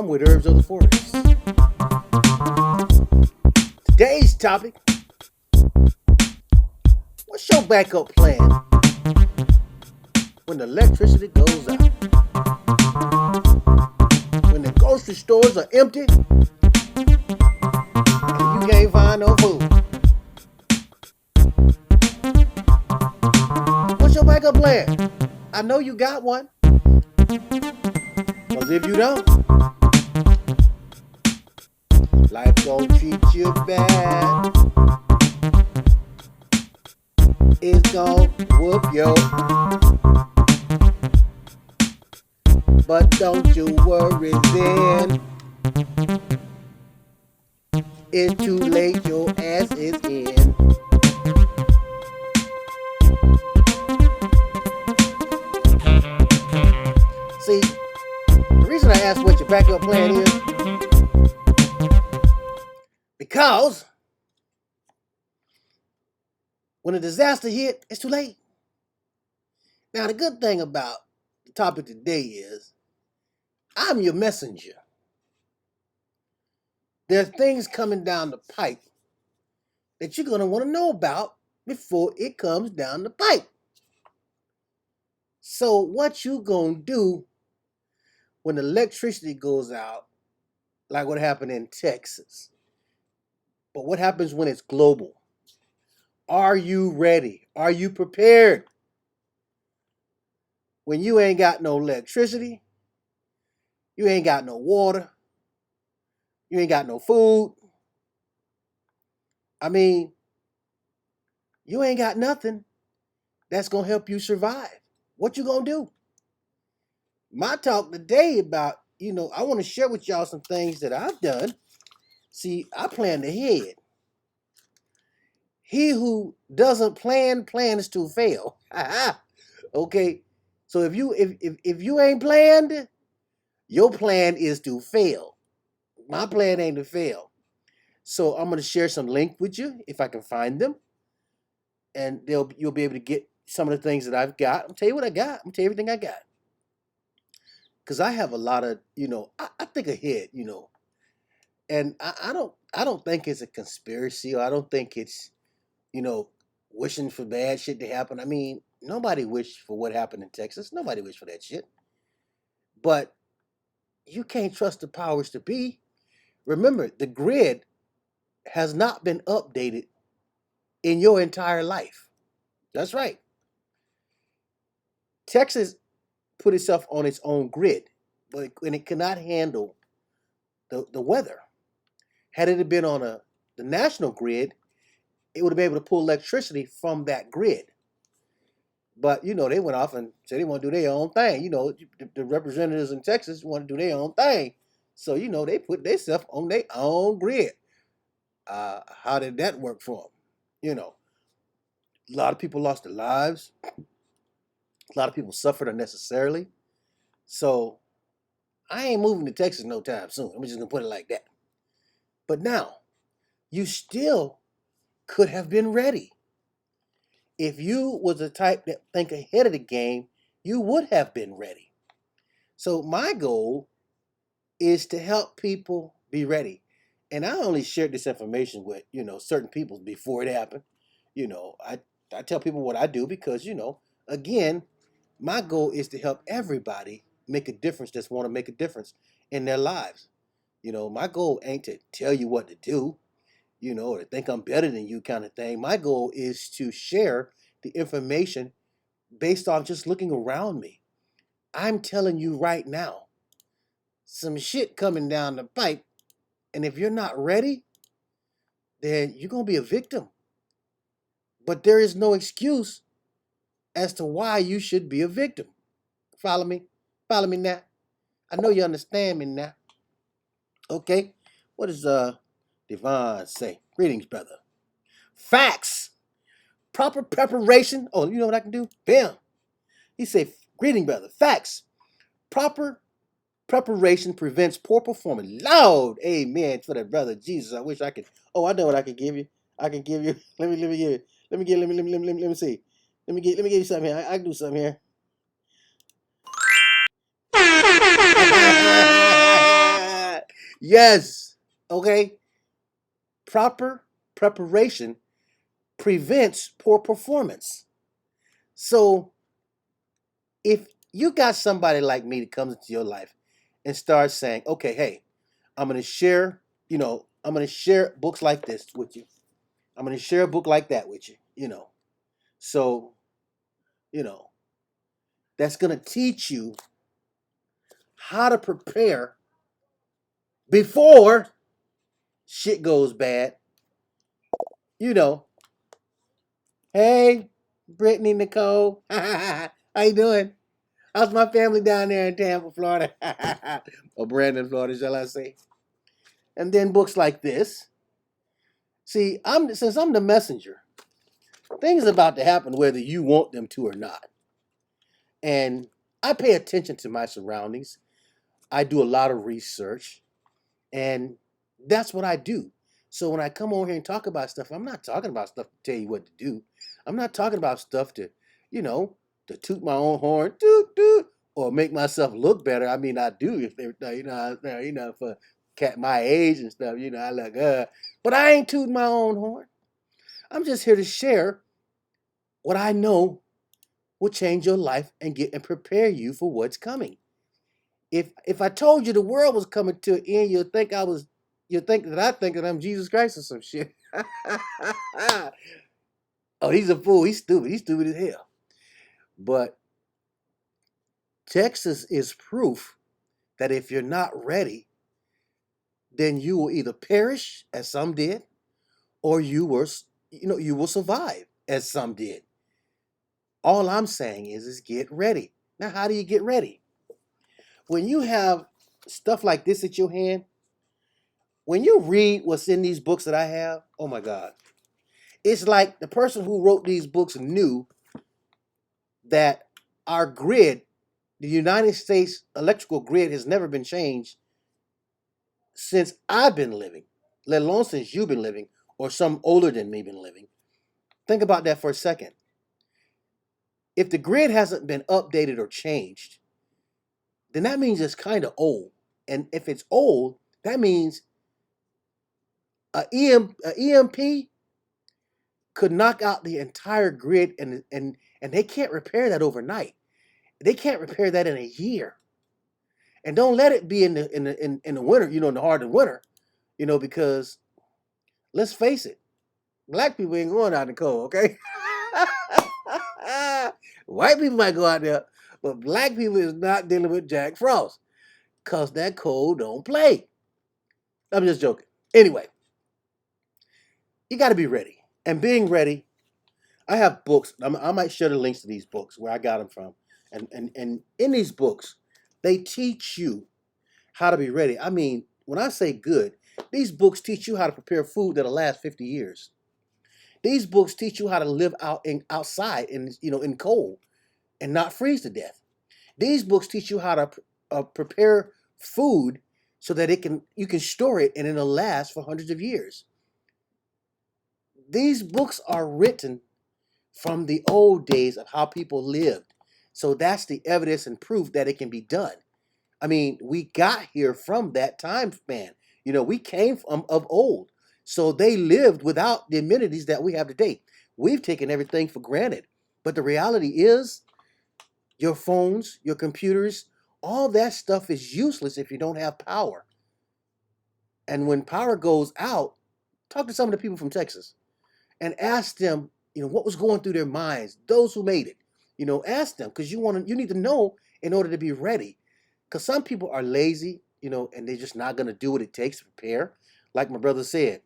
I'm with Herbs of the Forest. Today's topic: what's your backup plan when the electricity goes out? When the grocery stores are empty and you can't find no food? What's your backup plan? I know you got one. Because if you don't, life gon' treat you bad. It's gon' whoop yo. But don't you worry then. It's too late, your ass is in. See, the reason I asked what your backup plan is, because when a disaster hit, it's too late. Now, the good thing about the topic today is I'm your messenger. There are things coming down the pipe that you're going to want to know about before it comes down the pipe. So what you going to do when electricity goes out, like what happened in Texas? But what happens when it's global? Are you ready? Are you prepared? When you ain't got no electricity, you ain't got no water, you ain't got no food. I mean, you ain't got nothing that's going to help you survive. What you going to do? My talk today about, I want to share with y'all some things that I've done. See, I planned ahead. He who doesn't plan plans to fail. Okay, so if you ain't planned, your plan is to fail. My plan ain't to fail. So I'm gonna share some links with you if I can find them, and you'll be able to get some of the things that I've got. I'll tell you what I got. I'm gonna tell you everything I got, because I have a lot of I think ahead, and I don't think it's a conspiracy, or I don't think it's you know wishing for bad shit to happen. I mean, nobody wished for what happened in Texas. Nobody wished for that shit. But you can't trust the powers to be. Remember, the grid has not been updated in your entire life. That's right. Texas put itself on its own grid, but when it cannot handle the weather. Had it been on the national grid, it would have been able to pull electricity from that grid. But they went off and said they want to do their own thing. The representatives in Texas want to do their own thing. So they put themselves on their own grid. How did that work for them? A lot of people lost their lives. A lot of people suffered unnecessarily. So I ain't moving to Texas no time soon. I'm just gonna put it like that. But now, you still could have been ready. If you was the type that think ahead of the game, you would have been ready. So my goal is to help people be ready. And I only shared this information with, certain people before it happened. I tell people what I do because, again, my goal is to help everybody make a difference that's want to make a difference in their lives. My goal ain't to tell you what to do, or to think I'm better than you kind of thing. My goal is to share the information based on just looking around me. I'm telling you right now, some shit coming down the pipe, and if you're not ready, then you're going to be a victim. But there is no excuse as to why you should be a victim. Follow me? Follow me now? I know you understand me now. Okay? What does Devon say? Greetings, brother. Facts. Proper preparation. Oh, you know what I can do? Bam. He said, greeting, brother. Facts. Proper preparation prevents poor performance. Lord, amen for that, brother Jesus. I wish I could. Oh, I know what I can give you. I can give you. Let me give you. Let me see. Let me give you something here. I can do something here. Yes. Okay. Proper preparation prevents poor performance. So if you got somebody like me that comes into your life and starts saying, okay, hey, I'm going to share, I'm going to share books like this with you. I'm going to share a book like that with you. So, you know, that's going to teach you how to prepare before shit goes bad. You know, hey, Brittany, Nicole, how you doing? How's my family down there in Tampa, Florida? Or Brandon, Florida, shall I say? And then books like this. See, since I'm the messenger, things are about to happen whether you want them to or not. And I pay attention to my surroundings. I do a lot of research, and that's what I do. So when I come over here and talk about stuff, I'm not talking about stuff to tell you what to do. I'm not talking about stuff you know, to toot my own horn, toot toot, or make myself look better. I mean, I do if they, for cat my age and stuff. I look, but I ain't tooting my own horn. I'm just here to share what I know will change your life and prepare you for what's coming. If I told you the world was coming to an end, you'd think that I'm Jesus Christ or some shit. Oh, he's a fool. He's stupid. He's stupid as hell. But Texas is proof that if you're not ready, then you will either perish as some did, or you will survive as some did. All I'm saying is get ready. Now, how do you get ready? When you have stuff like this at your hand, when you read what's in these books that I have, oh my God, it's like the person who wrote these books knew that our grid, the United States electrical grid, has never been changed since I've been living, let alone since you've been living or some older than me been living. Think about that for a second. If the grid hasn't been updated or changed, then that means it's kind of old. And if it's old, that means a EMP could knock out the entire grid, and they can't repair that overnight. They can't repair that in a year. And don't let it be in the winter, in the heart of winter, because let's face it, black people ain't going out in the cold, okay? White people might go out there, but black people is not dealing with Jack Frost, cause that cold don't play. I'm just joking. Anyway, you got to be ready, and being ready. I have books. I might share the links to these books where I got them from, and in these books, they teach you how to be ready. I mean, when I say good, these books teach you how to prepare food that'll last 50 years. These books teach you how to live outside in cold and not freeze to death. These books teach you how to prepare food so that you can store it and it'll last for hundreds of years. These books are written from the old days of how people lived. So that's the evidence and proof that it can be done. I mean, we got here from that time span. We came from of old. So they lived without the amenities that we have today. We've taken everything for granted. But the reality is, your phones, your computers, all that stuff is useless if you don't have power. And when power goes out, talk to some of the people from Texas and ask them, what was going through their minds, those who made it. Ask them, because you need to know in order to be ready. Because some people are lazy, and they're just not going to do what it takes to prepare. Like my brother said,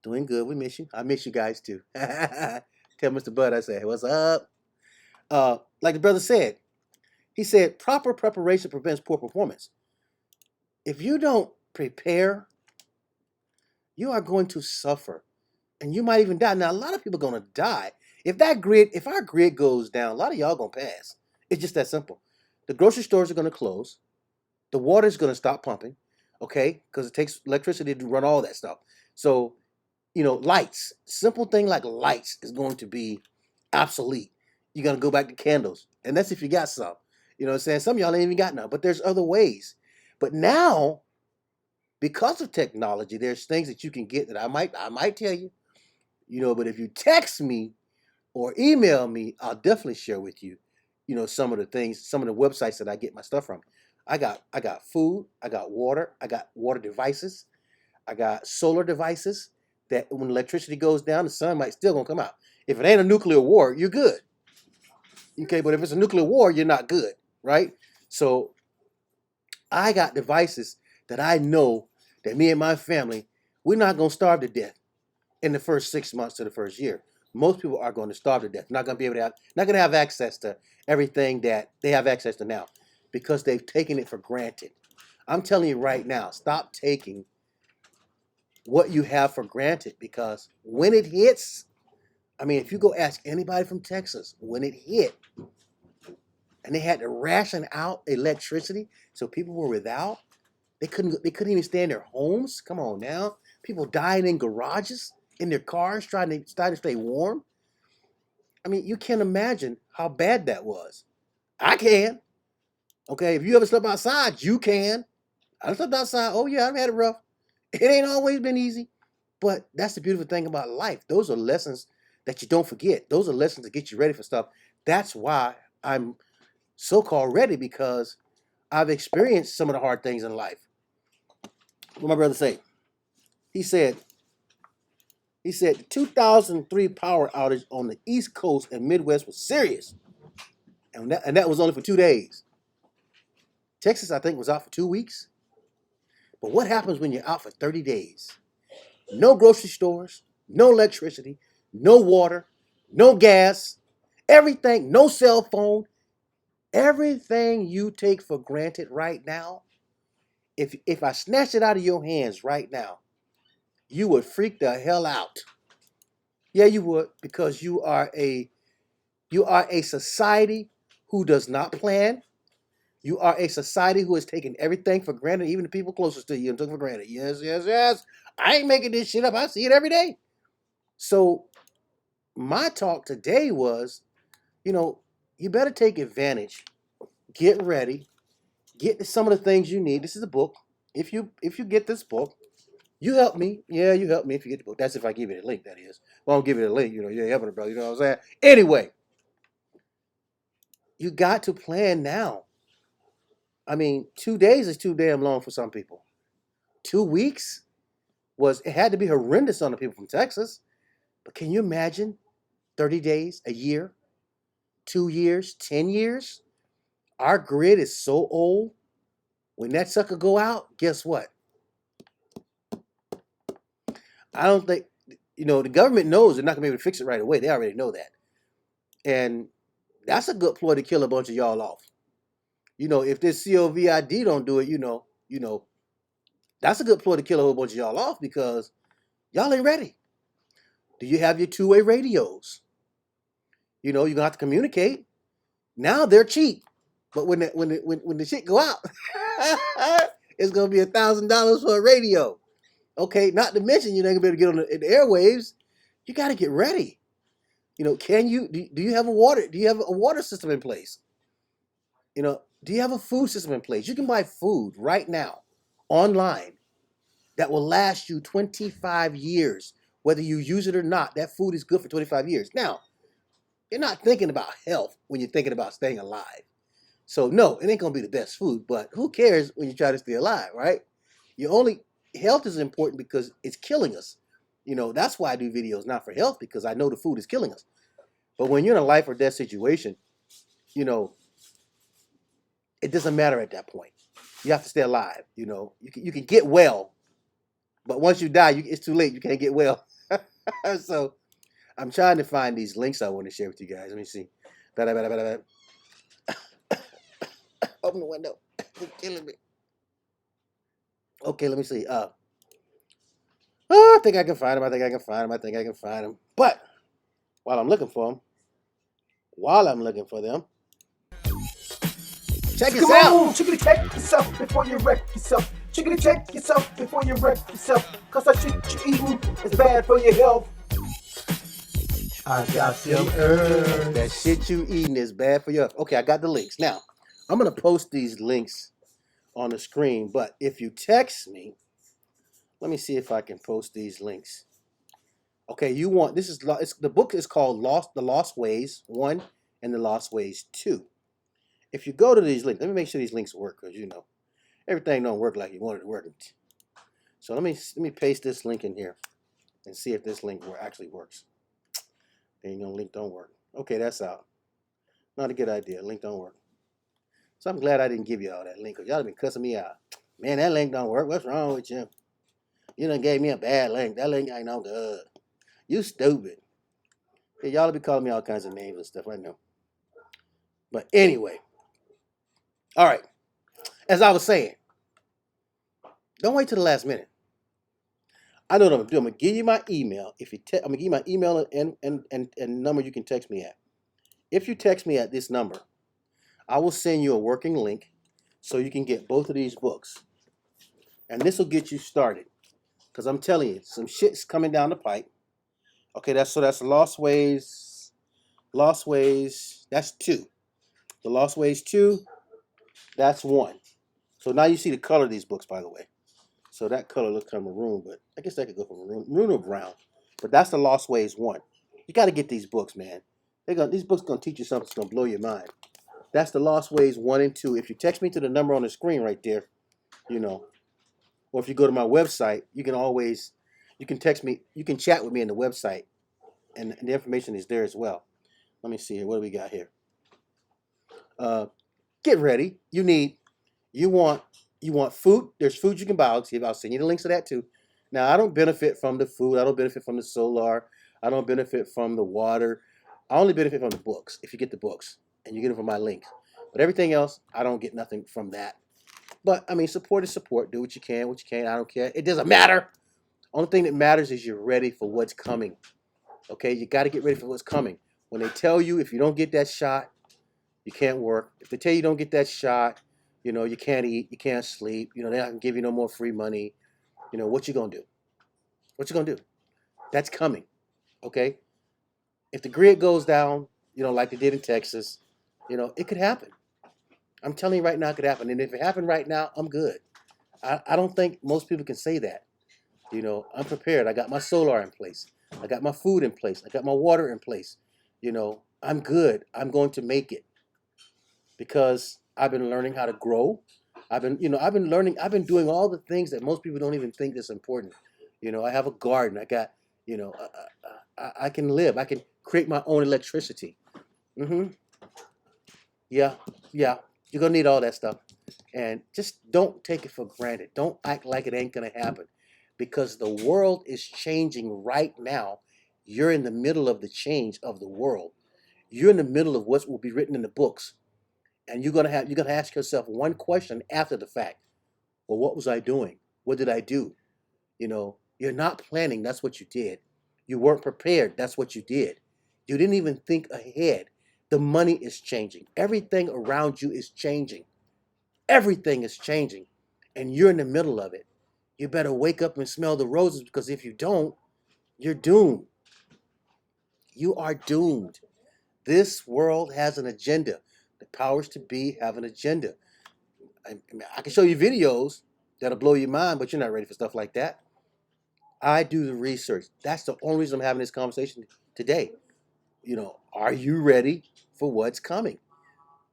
doing good. We miss you. I miss you guys too. Tell Mr. Bud I said, what's up? Like the brother said, he said, proper preparation prevents poor performance. If you don't prepare, you are going to suffer. And you might even die. Now, a lot of people are going to die. If our grid goes down, a lot of y'all going to pass. It's just that simple. The grocery stores are going to close. The water is going to stop pumping, okay? Because it takes electricity to run all that stuff. So, lights, simple thing like lights is going to be obsolete. You're going to go back to candles. And that's if you got some. You know what I'm saying? Some of y'all ain't even got none. But there's other ways. But now, because of technology, there's things that you can get that I might tell you, but if you text me or email me, I'll definitely share with you, some of the things, some of the websites that I get my stuff from. I got food, I got water, I got water devices, I got solar devices that when electricity goes down, the sun might still gonna come out. If it ain't a nuclear war, you're good. Okay, but if it's a nuclear war, you're not good, right? So I got devices that I know that me and my family, we're not gonna starve to death in the first 6 months to the first year. Most people are going to starve to death. Not going to be able to have, not going to have access to everything that they have access to now because they've taken it for granted. I'm telling you right now, stop taking what you have for granted because when it hits, I mean, if you go ask anybody from Texas, when it hit and they had to ration out electricity, so people were without, they couldn't even stay in their homes. Come on now. People dying in garages, in their cars, trying to stay warm. I mean, you can't imagine how bad that was. I can. Okay, if you ever slept outside, you can. I slept outside. Oh yeah, I've had it rough. It ain't always been easy. But that's the beautiful thing about life. Those are lessons that you don't forget. Those are lessons that get you ready for stuff. That's why I'm so-called ready because I've experienced some of the hard things in life. What my brother say? He said the 2003 power outage on the East Coast and Midwest was serious. And that was only for 2 days. Texas, I think, was out for 2 weeks. But what happens when you're out for 30 days? No grocery stores, no electricity, no water, no gas, everything, no cell phone, everything you take for granted right now. If I snatch it out of your hands right now, you would freak the hell out. Yeah, you would, because you are a society who does not plan. You are a society who has taken everything for granted, even the people closest to you, and took for granted. Yes, yes, yes. I ain't making this shit up. I see it every day. So my talk today was, you better take advantage. Get ready. Get some of the things you need. This is a book. If you get this book, you help me. Yeah, you help me if you get the book. That's if I give you the link, that is. Well, I don't give you the link, you're helping a brother. You know what I'm saying? Anyway, you got to plan now. I mean, 2 days is too damn long for some people. 2 weeks it had to be horrendous on the people from Texas. But can you imagine 30 days, a year, 2 years, 10 years? Our grid is so old. When that sucker go out, guess what? I don't think, the government knows they're not going to be able to fix it right away. They already know that. And that's a good ploy to kill a bunch of y'all off. If this COVID don't do it, that's a good ploy to kill a whole bunch of y'all off because y'all ain't ready. Do you have your two-way radios? You're going to have to communicate. Now they're cheap. But when the shit go out, it's going to be $1,000 for a radio. Okay, not to mention you're not going to be able to get on the airwaves. You got to get ready. Do you have a water system in place? Do you have a food system in place? You can buy food right now online that will last you 25 years. Whether you use it or not, that food is good for 25 years. Now, you're not thinking about health when you're thinking about staying alive. So no, it ain't gonna be the best food, but who cares when you try to stay alive, right? Health is important because it's killing us. That's why I do videos, not for health, because I know the food is killing us. But when you're in a life or death situation, it doesn't matter at that point. You have to stay alive. You can get well, but once you die, it's too late. You can't get well. So I'm trying to find these links I want to share with you guys. Let me see. Open the window. It's killing me. Okay, let me see. I think I can find them. But while I'm looking for them, check this out. Chickity check yourself before you wreck yourself. Chickity check yourself before you wreck yourself. Cause that shit you eating is bad for your health. I got them herbs. That shit you eating is bad for your health. Okay, I got the links. Now, I'm going to post these links on the screen. But if you text me, Let me see if I can post these links. Okay, you want this is the book is called The Lost Ways 1 and The Lost Ways 2. If you go to these links, let me make sure these links work because everything don't work like you want it to work. So let me paste this link in here and see if this link actually works. Dang, no link don't work. Okay, that's out. Not a good idea. Link don't work. So I'm glad I didn't give you all that link because y'all have been cussing me out. Man, that link don't work. What's wrong with you? You done gave me a bad link. That link ain't no good. You stupid. Yeah, y'all be calling me all kinds of names and stuff. I know. But anyway. All right. As I was saying, don't wait till the last minute. I know what I'm gonna do. I'm gonna give you my email. I'm gonna give you my email and number you can text me at. If you text me at this number, I will send you a working link so you can get both of these books. And this will get you started. Because I'm telling you, some shit's coming down the pipe. Okay, that's Lost Ways. Lost Ways, that's 2. The Lost Ways 2, that's 1. So now you see the color of these books, by the way. So that color looks kind of maroon, but I guess that could go from maroon or brown. But that's the Lost Ways 1. You got to get these books, man. These books going to teach you something that's going to blow your mind. That's the Lost Ways 1 and 2. If you text me to the number on the screen right there, or if you go to my website, you can text me, you can chat with me in the website, and the information is there as well. Let me see here. What do we got here? Get ready. You want food. There's food you can buy. I'll send you the links to that too. Now, I don't benefit from the food. I don't benefit from the solar. I don't benefit from the water. I only benefit from the books if you get the books and you get them from my link. But everything else, I don't get nothing from that. But, I mean, support is support. Do what you can, what you can't. I don't care. It doesn't matter. Only thing that matters is you're ready for what's coming. Okay? You got to get ready for what's coming. When they tell you if you don't get that shot, you can't work. If they tell you don't get that shot, you can't eat, you can't sleep. They're not going to give you no more free money. What you going to do? What you going to do? That's coming. Okay? If the grid goes down, like they did in Texas, it could happen. I'm telling you right now, it could happen. And if it happened right now, I'm good. I don't think most people can say that. I'm prepared. I got my solar in place. I got my food in place. I got my water in place. I'm good. I'm going to make it because I've been learning how to grow. I've been doing all the things that most people don't even think is important. I have a garden. I got, I can live. I can create my own electricity. Yeah. You're going to need all that stuff. And just don't take it for granted. Don't act like it ain't going to happen because the world is changing right now. You're in the middle of the change of the world. You're in the middle of what will be written in the books. And you're gonna ask yourself one question after the fact. Well, what was I doing? What did I do? You're not planning, that's what you did. You weren't prepared, that's what you did. You didn't even think ahead. The money is changing. Everything around you is changing. Everything is changing. And you're in the middle of it. You better wake up and smell the roses because if you don't, you're doomed. You are doomed. This world has an agenda. The powers to be have an agenda. I can show you videos that'll blow your mind, but you're not ready for stuff like that. I do the research. That's the only reason I'm having this conversation today. Are you ready for what's coming?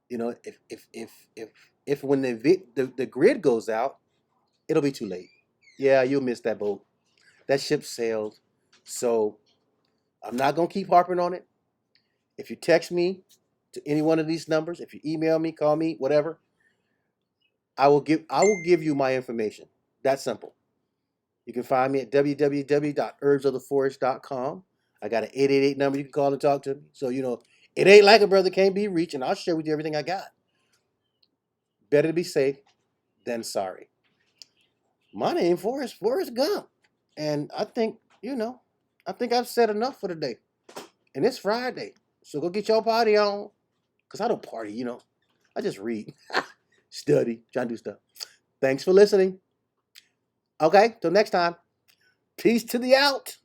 If when the grid goes out, it'll be too late. Yeah, you'll miss that boat. That ship sailed. So I'm not gonna keep harping on it. If you text me to any one of these numbers, if you email me, call me, whatever, I will give you my information. That's simple. You can find me at www.herbsoftheforest.com. I got an 888 number you can call and talk to me. So, it ain't like a brother can't be reached, and I'll share with you everything I got. Better to be safe than sorry. My name Forrest Gump. And I think I've said enough for today. And it's Friday. So go get your party on. Because I don't party, I just read, study, try to do stuff. Thanks for listening. Okay, till next time. Peace to the out.